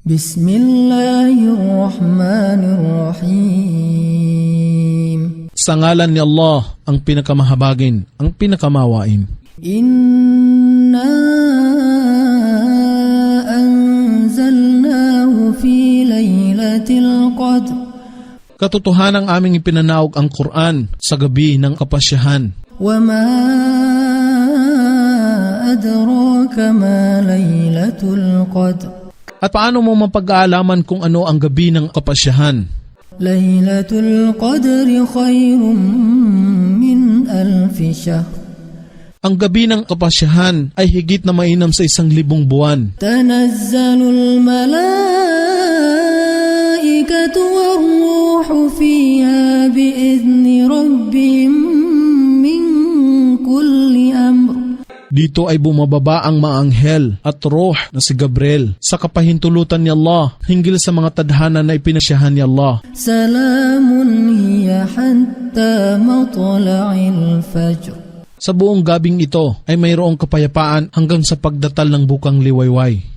Bismillahirrahmanirrahim. Sa ngalan ni Allah, ang pinakamahabagin, ang pinakamawain. Inna anzalnahu fi laylatil qadr. Katotohanang aming ipinanaog ang Quran sa gabi ng kapasyahan. Wa ma adraka ma laylatul qadr. At paano mo mapag-aalaman kung ano ang gabi ng kapasyahan? Laylatul qadri khairum min alfi shahr. Ang gabi ng kapasyahan ay higit na mainam sa 1,000 buwan. Tanazzalul malaikatu war-ruhu fiha bi'izni rabbihim min kulli amr. Dito ay bumababa ang mga anghel at roh na si Gabriel sa kapahintulutan ni Allah hinggil sa mga tadhana na ipinasyahan ni Allah. Salamun hiya hatta matla'il fajr. Sa buong gabing ito ay mayroong kapayapaan hanggang sa pagdatal ng bukang liwayway.